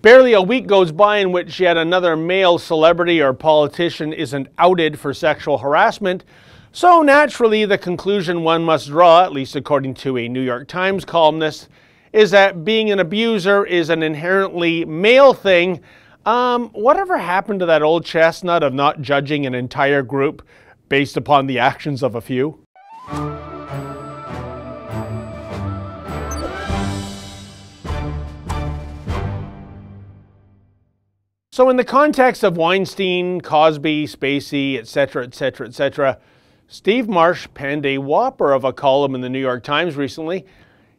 Barely a week goes by in which yet another male celebrity or politician isn't outed for sexual harassment, so naturally the conclusion one must draw, at least according to a New York Times columnist, is that being an abuser is an inherently male thing. Whatever happened to that old chestnut of not judging an entire group based upon the actions of a few? So in the context of Weinstein, Cosby, Spacey, etc., etc., etc., Steve Marsh penned a whopper of a column in the New York Times recently.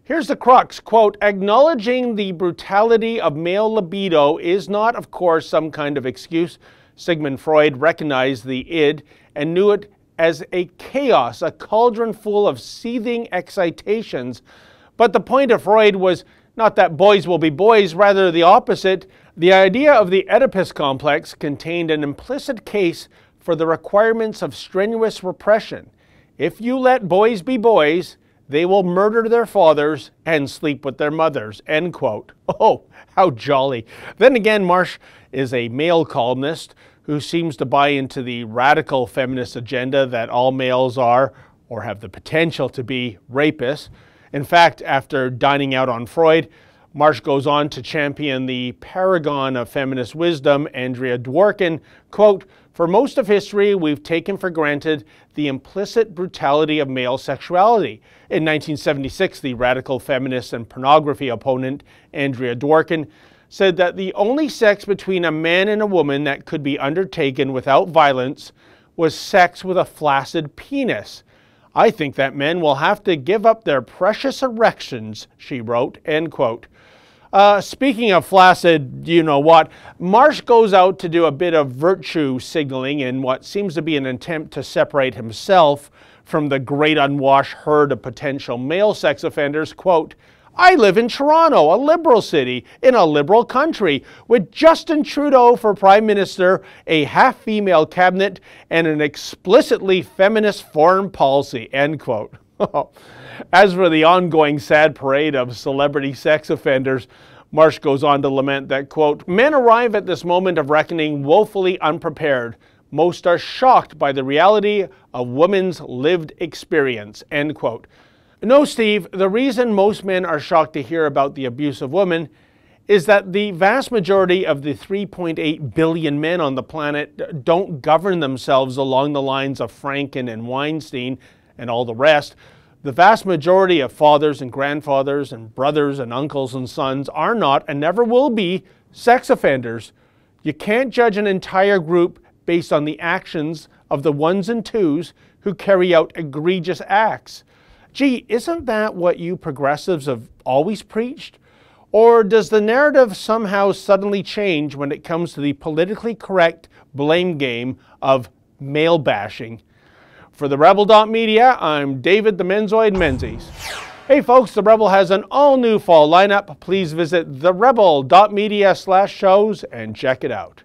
Here's the crux, quote, "Acknowledging the brutality of male libido is not, of course, some kind of excuse. Sigmund Freud recognized the id and knew it as a chaos, a cauldron full of seething excitations. But the point of Freud was not that boys will be boys, rather the opposite. The idea of the Oedipus complex contained an implicit case for the requirements of strenuous repression. If you let boys be boys, they will murder their fathers and sleep with their mothers," end quote. Oh, how jolly. Then again, Marsh is a male columnist who seems to buy into the radical feminist agenda that all males are, or have the potential to be, rapists. In fact, after dining out on Freud, Marsh goes on to champion the paragon of feminist wisdom, Andrea Dworkin, quote, "For most of history, we've taken for granted the implicit brutality of male sexuality." In 1976, the radical feminist and pornography opponent, Andrea Dworkin, said that the only sex between a man and a woman that could be undertaken without violence was sex with a flaccid penis. "I think that men will have to give up their precious erections," she wrote, end quote. Speaking of flaccid, you know what, Marsh goes out to do a bit of virtue signaling in what seems to be an attempt to separate himself from the great unwashed herd of potential male sex offenders. Quote, "I live in Toronto, a liberal city, in a liberal country, with Justin Trudeau for Prime Minister, a half-female cabinet, and an explicitly feminist foreign policy," end quote. As for the ongoing sad parade of celebrity sex offenders, Marsh goes on to lament that, quote, "Men arrive at this moment of reckoning woefully unprepared. Most are shocked by the reality of women's lived experience," end quote. No, Steve, the reason most men are shocked to hear about the abuse of women is that the vast majority of the 3.8 billion men on the planet don't govern themselves along the lines of Franken and Weinstein and all the rest. The vast majority of fathers and grandfathers and brothers and uncles and sons are not and never will be sex offenders. You can't judge an entire group based on the actions of the ones and twos who carry out egregious acts. Gee, isn't that what you progressives have always preached? Or does the narrative somehow suddenly change when it comes to the politically correct blame game of male bashing? For the Rebel.media, I'm David the Menzoid Menzies. Hey folks, the Rebel has an all-new fall lineup. Please visit therebel.media/shows and check it out.